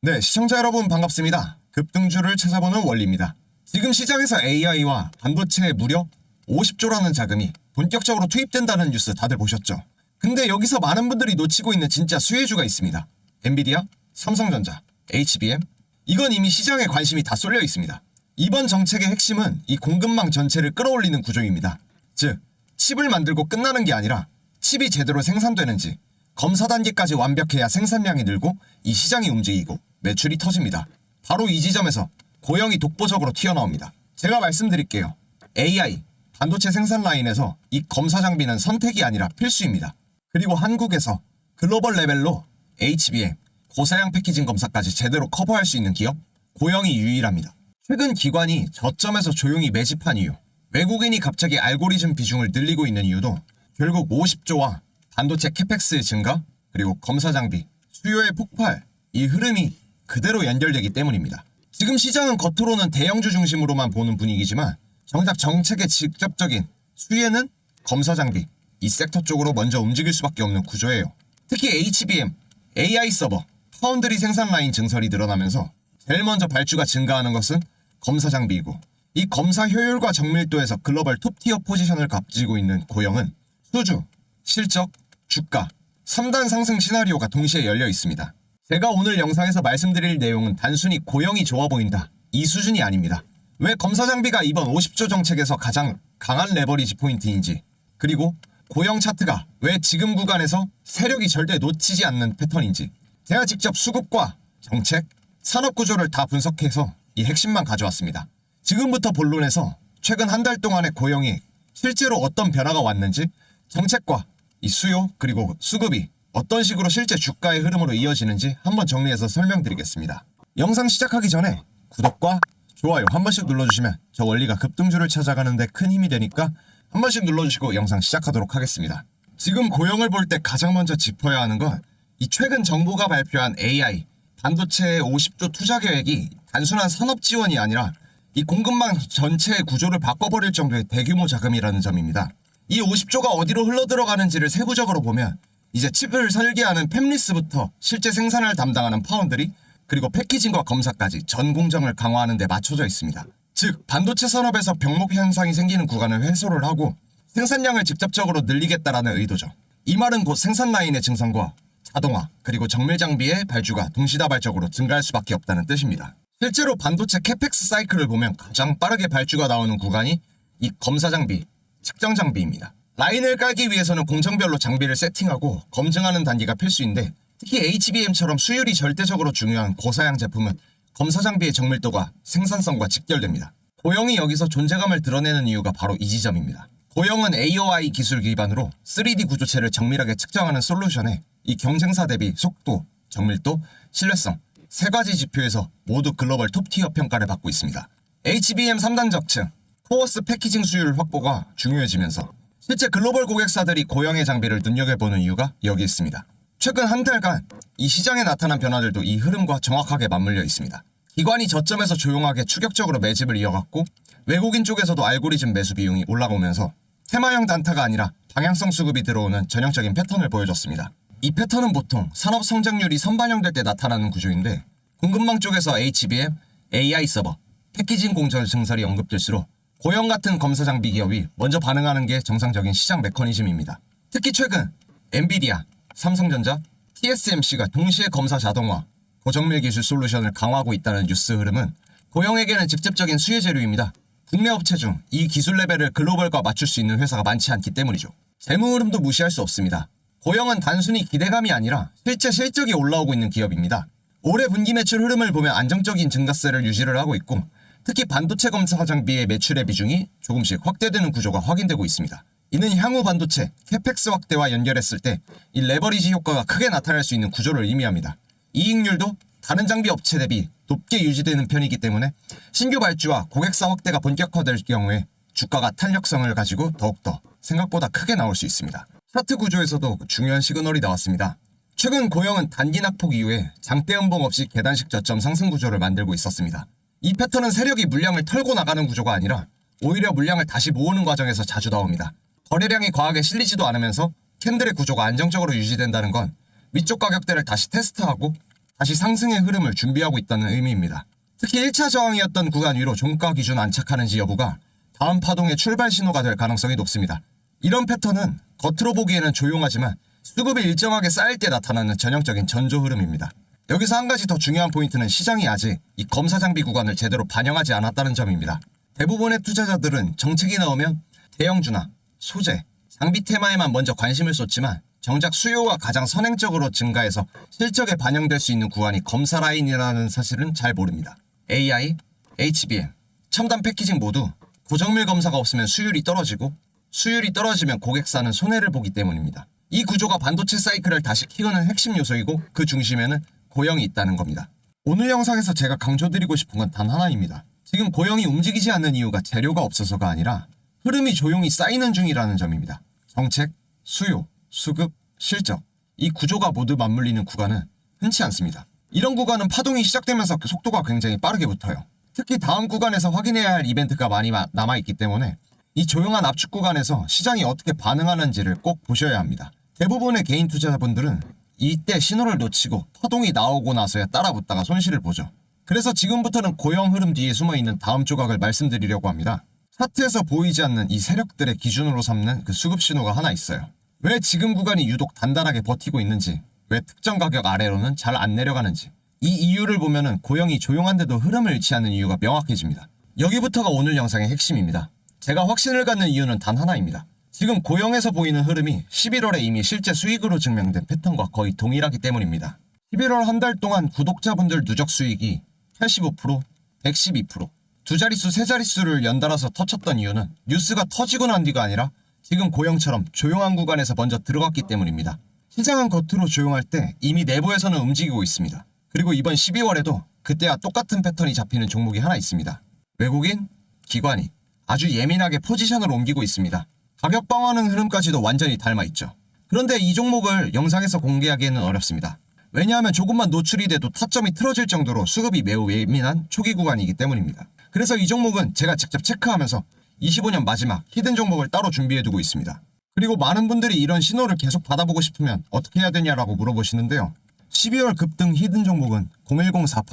네, 시청자 여러분 반갑습니다. 급등주를 찾아보는 원리입니다. 지금 시장에서 AI와 반도체에 무려 50조라는 자금이 본격적으로 투입된다는 뉴스 다들 보셨죠? 근데 여기서 많은 분들이 놓치고 있는 진짜 수혜주가 있습니다. 엔비디아, 삼성전자, HBM. 이건 이미 시장에 관심이 다 쏠려 있습니다. 이번 정책의 핵심은 이 공급망 전체를 끌어올리는 구조입니다. 즉, 칩을 만들고 끝나는 게 아니라 칩이 제대로 생산되는지 검사 단계까지 완벽해야 생산량이 늘고 이 시장이 움직이고 매출이 터집니다. 바로 이 지점에서 고영이 독보적으로 튀어나옵니다. 제가 말씀드릴게요. AI, 반도체 생산 라인에서 이 검사 장비는 선택이 아니라 필수입니다. 그리고 한국에서 글로벌 레벨로 HBM, 고사양 패키징 검사까지 제대로 커버할 수 있는 기업, 고영이 유일합니다. 최근 기관이 저점에서 조용히 매집한 이유, 외국인이 갑자기 알고리즘 비중을 늘리고 있는 이유도 결국 50조와 반도체 캐펙스의 증가, 그리고 검사 장비, 수요의 폭발, 이 흐름이 그대로 연결되기 때문입니다. 지금 시장은 겉으로는 대형주 중심으로만 보는 분위기지만 정작 정책의 직접적인 수혜는 검사 장비, 이 섹터 쪽으로 먼저 움직일 수밖에 없는 구조예요. 특히 HBM, AI 서버, 파운드리 생산 라인 증설이 늘어나면서 제일 먼저 발주가 증가하는 것은 검사 장비이고, 이 검사 효율과 정밀도에서 글로벌 톱티어 포지션을 가지고 있는 고영은 수주, 실적, 주가, 3단 상승 시나리오가 동시에 열려 있습니다. 제가 오늘 영상에서 말씀드릴 내용은 단순히 고영이 좋아 보인다, 이 수준이 아닙니다. 왜 검사 장비가 이번 50조 정책에서 가장 강한 레버리지 포인트인지, 그리고 고영 차트가 왜 지금 구간에서 세력이 절대 놓치지 않는 패턴인지, 제가 직접 수급과 정책, 산업 구조를 다 분석해서 이 핵심만 가져왔습니다. 지금부터 본론에서 최근 한 달 동안의 고영이 실제로 어떤 변화가 왔는지, 정책과 이 수요 그리고 수급이 어떤 식으로 실제 주가의 흐름으로 이어지는지 한번 정리해서 설명드리겠습니다. 영상 시작하기 전에 구독과 좋아요 한 번씩 눌러주시면 저 원리가 급등주를 찾아가는데 큰 힘이 되니까 한 번씩 눌러주시고 영상 시작하도록 하겠습니다. 지금 고영을 볼 때 가장 먼저 짚어야 하는 건 이 최근 정부가 발표한 AI, 반도체 50조 투자 계획이 단순한 산업 지원이 아니라 이 공급망 전체의 구조를 바꿔버릴 정도의 대규모 자금이라는 점입니다. 이 50조가 어디로 흘러들어가는지를 세부적으로 보면 이제 칩을 설계하는 팹리스부터 실제 생산을 담당하는 파운드리, 그리고 패키징과 검사까지 전 공정을 강화하는 데 맞춰져 있습니다. 즉, 반도체 산업에서 병목 현상이 생기는 구간을 해소를 하고 생산량을 직접적으로 늘리겠다라는 의도죠. 이 말은 곧 생산 라인의 증산과 자동화, 그리고 정밀 장비의 발주가 동시다발적으로 증가할 수밖에 없다는 뜻입니다. 실제로 반도체 캐펙스 사이클을 보면 가장 빠르게 발주가 나오는 구간이 이 검사 장비, 측정 장비입니다. 라인을 깔기 위해서는 공정별로 장비를 세팅하고 검증하는 단계가 필수인데, 특히 HBM처럼 수율이 절대적으로 중요한 고사양 제품은 검사 장비의 정밀도가 생산성과 직결됩니다. 고영이 여기서 존재감을 드러내는 이유가 바로 이 지점입니다. 고영은 AOI 기술 기반으로 3D 구조체를 정밀하게 측정하는 솔루션에 이 경쟁사 대비 속도, 정밀도, 신뢰성 세 가지 지표에서 모두 글로벌 톱티어 평가를 받고 있습니다. HBM 3단 적층, 코어스 패키징 수율 확보가 중요해지면서 실제 글로벌 고객사들이 고영의 장비를 눈여겨보는 이유가 여기 있습니다. 최근 한 달간 이 시장에 나타난 변화들도 이 흐름과 정확하게 맞물려 있습니다. 기관이 저점에서 조용하게 추격적으로 매집을 이어갔고, 외국인 쪽에서도 알고리즘 매수 비용이 올라오면서 테마형 단타가 아니라 방향성 수급이 들어오는 전형적인 패턴을 보여줬습니다. 이 패턴은 보통 산업 성장률이 선반영될 때 나타나는 구조인데, 공급망 쪽에서 HBM, AI 서버, 패키징 공정 증설이 언급될수록 고영 같은 검사 장비 기업이 먼저 반응하는 게 정상적인 시장 메커니즘입니다. 특히 최근 엔비디아, 삼성전자, TSMC가 동시에 검사 자동화, 고정밀 기술 솔루션을 강화하고 있다는 뉴스 흐름은 고영에게는 직접적인 수혜 재료입니다. 국내 업체 중 이 기술 레벨을 글로벌과 맞출 수 있는 회사가 많지 않기 때문이죠. 재무 흐름도 무시할 수 없습니다. 고영은 단순히 기대감이 아니라 실제 실적이 올라오고 있는 기업입니다. 올해 분기 매출 흐름을 보면 안정적인 증가세를 유지를 하고 있고, 특히 반도체 검사 장비의 매출의 비중이 조금씩 확대되는 구조가 확인되고 있습니다. 이는 향후 반도체, 캐펙스 확대와 연결했을 때 이 레버리지 효과가 크게 나타날 수 있는 구조를 의미합니다. 이익률도 다른 장비 업체 대비 높게 유지되는 편이기 때문에 신규 발주와 고객사 확대가 본격화될 경우에 주가가 탄력성을 가지고 더욱더 생각보다 크게 나올 수 있습니다. 차트 구조에서도 중요한 시그널이 나왔습니다. 최근 고영은 단기 낙폭 이후에 장대 연봉 없이 계단식 저점 상승 구조를 만들고 있었습니다. 이 패턴은 세력이 물량을 털고 나가는 구조가 아니라 오히려 물량을 다시 모으는 과정에서 자주 나옵니다. 거래량이 과하게 실리지도 않으면서 캔들의 구조가 안정적으로 유지된다는 건 위쪽 가격대를 다시 테스트하고 다시 상승의 흐름을 준비하고 있다는 의미입니다. 특히 1차 저항이었던 구간 위로 종가 기준 안착하는지 여부가 다음 파동의 출발 신호가 될 가능성이 높습니다. 이런 패턴은 겉으로 보기에는 조용하지만 수급이 일정하게 쌓일 때 나타나는 전형적인 전조 흐름입니다. 여기서 한 가지 더 중요한 포인트는 시장이 아직 이 검사 장비 구간을 제대로 반영하지 않았다는 점입니다. 대부분의 투자자들은 정책이 나오면 대형주나 소재, 장비 테마에만 먼저 관심을 쏟지만 정작 수요가 가장 선행적으로 증가해서 실적에 반영될 수 있는 구간이 검사 라인이라는 사실은 잘 모릅니다. AI, HBM, 첨단 패키징 모두 고정밀 검사가 없으면 수율이 떨어지고 수율이 떨어지면 고객사는 손해를 보기 때문입니다. 이 구조가 반도체 사이클을 다시 키우는 핵심 요소이고 그 중심에는 고영이 있다는 겁니다. 오늘 영상에서 제가 강조드리고 싶은 건 단 하나입니다. 지금 고영이 움직이지 않는 이유가 재료가 없어서가 아니라 흐름이 조용히 쌓이는 중이라는 점입니다. 정책, 수요, 수급, 실적 이 구조가 모두 맞물리는 구간은 흔치 않습니다. 이런 구간은 파동이 시작되면서 속도가 굉장히 빠르게 붙어요. 특히 다음 구간에서 확인해야 할 이벤트가 많이 남아있기 때문에 이 조용한 압축 구간에서 시장이 어떻게 반응하는지를 꼭 보셔야 합니다. 대부분의 개인 투자자분들은 이때 신호를 놓치고 파동이 나오고 나서야 따라붙다가 손실을 보죠. 그래서 지금부터는 고영 흐름 뒤에 숨어있는 다음 조각을 말씀드리려고 합니다. 차트에서 보이지 않는 이 세력들의 기준으로 삼는 그 수급 신호가 하나 있어요. 왜 지금 구간이 유독 단단하게 버티고 있는지, 왜 특정 가격 아래로는 잘 안 내려가는지, 이 이유를 보면은 고영이 조용한데도 흐름을 잃지 않는 이유가 명확해집니다. 여기부터가 오늘 영상의 핵심입니다. 제가 확신을 갖는 이유는 단 하나입니다. 지금 고영에서 보이는 흐름이 11월에 이미 실제 수익으로 증명된 패턴과 거의 동일하기 때문입니다. 11월 한 달 동안 구독자분들 누적 수익이 85%, 112%, 두 자릿수, 세 자릿수를 연달아서 터쳤던 이유는 뉴스가 터지고 난 뒤가 아니라 지금 고영처럼 조용한 구간에서 먼저 들어갔기 때문입니다. 시장은 겉으로 조용할 때 이미 내부에서는 움직이고 있습니다. 그리고 이번 12월에도 그때와 똑같은 패턴이 잡히는 종목이 하나 있습니다. 외국인, 기관이 아주 예민하게 포지션을 옮기고 있습니다. 가격 방어하는 흐름까지도 완전히 닮아있죠. 그런데 이 종목을 영상에서 공개하기에는 어렵습니다. 왜냐하면 조금만 노출이 돼도 타점이 틀어질 정도로 수급이 매우 예민한 초기 구간이기 때문입니다. 그래서 이 종목은 제가 직접 체크하면서 25년 마지막 히든 종목을 따로 준비해두고 있습니다. 그리고 많은 분들이 이런 신호를 계속 받아보고 싶으면 어떻게 해야 되냐라고 물어보시는데요. 12월 급등 히든 종목은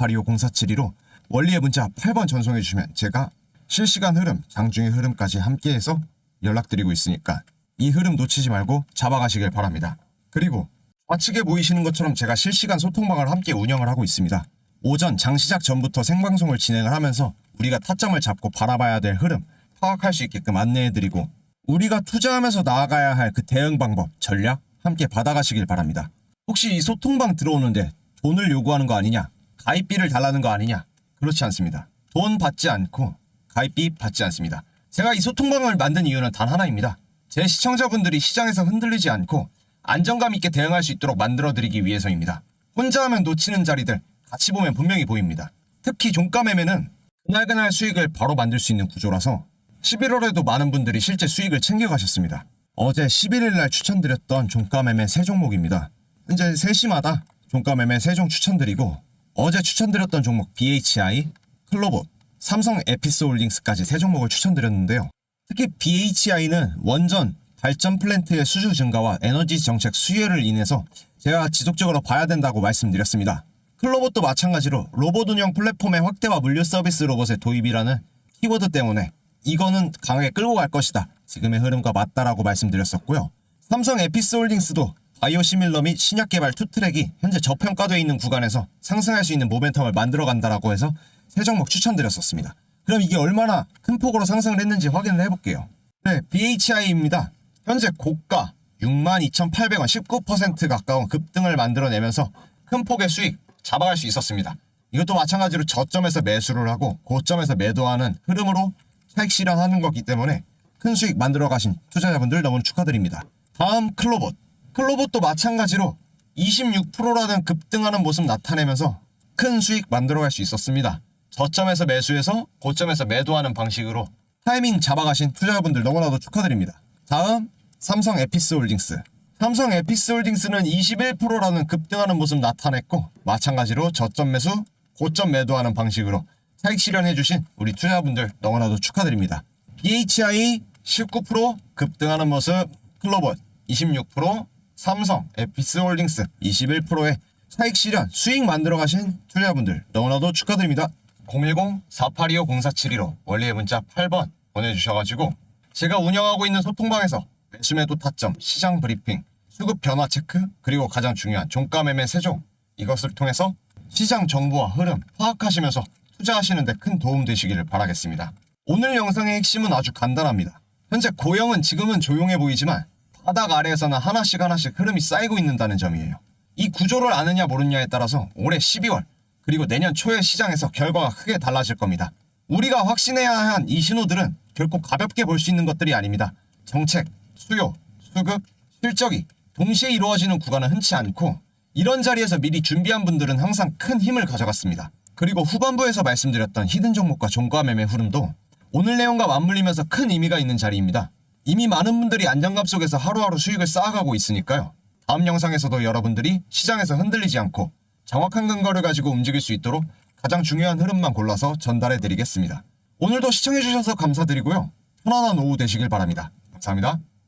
010-4825-0472로 원리의 문자 8번 전송해주시면 제가 실시간 흐름, 장중의 흐름까지 함께해서 연락드리고 있으니까 이 흐름 놓치지 말고 잡아가시길 바랍니다. 그리고 좌측에 보이시는 것처럼 제가 실시간 소통방을 함께 운영을 하고 있습니다. 오전 장시작 전부터 생방송을 진행을 하면서 우리가 타점을 잡고 바라봐야 될 흐름, 파악할 수 있게끔 안내해드리고 우리가 투자하면서 나아가야 할 그 대응 방법, 전략 함께 받아가시길 바랍니다. 혹시 이 소통방 들어오는데 돈을 요구하는 거 아니냐? 가입비를 달라는 거 아니냐? 그렇지 않습니다. 돈 받지 않고 가입비 받지 않습니다. 제가 이 소통방을 만든 이유는 단 하나입니다. 제 시청자분들이 시장에서 흔들리지 않고 안정감 있게 대응할 수 있도록 만들어드리기 위해서입니다. 혼자 하면 놓치는 자리들 같이 보면 분명히 보입니다. 특히 종가 매매는 그날그날 수익을 바로 만들 수 있는 구조라서 11월에도 많은 분들이 실제 수익을 챙겨가셨습니다. 어제 11일날 추천드렸던 종가 매매 3종목입니다. 현재 3시마다 종가 매매 3종 추천드리고 어제 추천드렸던 종목 BHI, 클로봇, 삼성 에피스홀딩스까지 3종목을 추천드렸는데요. 특히 BHI는 원전, 발전 플랜트의 수주 증가와 에너지 정책 수혜를 인해서 제가 지속적으로 봐야 된다고 말씀드렸습니다. 클로봇도 마찬가지로 로봇 운영 플랫폼의 확대와 물류 서비스 로봇의 도입이라는 키워드 때문에 이거는 강하게 끌고 갈 것이다. 지금의 흐름과 맞다라고 말씀드렸었고요. 삼성 에피스홀딩스도 바이오시밀러 및 신약 개발 투트랙이 현재 저평가되어 있는 구간에서 상승할 수 있는 모멘텀을 만들어 간다라고 해서 3종목 추천드렸었습니다. 그럼 이게 얼마나 큰 폭으로 상승을 했는지 확인을 해볼게요. 네, BHI입니다. 현재 고가 62,800원 19% 가까운 급등을 만들어내면서 큰 폭의 수익 잡아갈 수 있었습니다. 이것도 마찬가지로 저점에서 매수를 하고 고점에서 매도하는 흐름으로 차익 실현하는 거기 때문에 큰 수익 만들어 가신 투자자분들 너무 축하드립니다. 다음 클로봇. 클로봇도 마찬가지로 26%라는 급등하는 모습 나타내면서 큰 수익 만들어 갈 수 있었습니다. 저점에서 매수해서 고점에서 매도하는 방식으로 타이밍 잡아가신 투자자분들 너무나도 축하드립니다. 다음 삼성 에피스홀딩스. 삼성 에피스홀딩스는 21%라는 급등하는 모습 나타냈고 마찬가지로 저점 매수, 고점 매도하는 방식으로 차익 실현해주신 우리 투자자분들 너무나도 축하드립니다. BHI 19% 급등하는 모습, 클로봇 26%, 삼성 에피스홀딩스 21%의 차익 실현, 수익 만들어 가신 투자자분들 너무나도 축하드립니다. 010-4825-0471로 원리의 문자 8번 보내주셔가지고 제가 운영하고 있는 소통방에서 매수매도 타점, 시장 브리핑, 수급 변화 체크, 그리고 가장 중요한 종가 매매 세종, 이것을 통해서 시장 정보와 흐름 파악하시면서 투자하시는 데 큰 도움 되시기를 바라겠습니다. 오늘 영상의 핵심은 아주 간단합니다. 현재 고영은 지금은 조용해 보이지만 바닥 아래에서는 하나씩 흐름이 쌓이고 있는다는 점이에요. 이 구조를 아느냐 모르느냐에 따라서 올해 12월 그리고 내년 초에 시장에서 결과가 크게 달라질 겁니다. 우리가 확신해야 한 이 신호들은 결코 가볍게 볼 수 있는 것들이 아닙니다. 정책, 수요, 수급, 실적이 동시에 이루어지는 구간은 흔치 않고 이런 자리에서 미리 준비한 분들은 항상 큰 힘을 가져갔습니다. 그리고 후반부에서 말씀드렸던 히든 종목과 종가 매매 흐름도 오늘 내용과 맞물리면서 큰 의미가 있는 자리입니다. 이미 많은 분들이 안정감 속에서 하루하루 수익을 쌓아가고 있으니까요. 다음 영상에서도 여러분들이 시장에서 흔들리지 않고 정확한 근거를 가지고 움직일 수 있도록 가장 중요한 흐름만 골라서 전달해 드리겠습니다. 오늘도 시청해주셔서 감사드리고요. 편안한 오후 되시길 바랍니다. 감사합니다.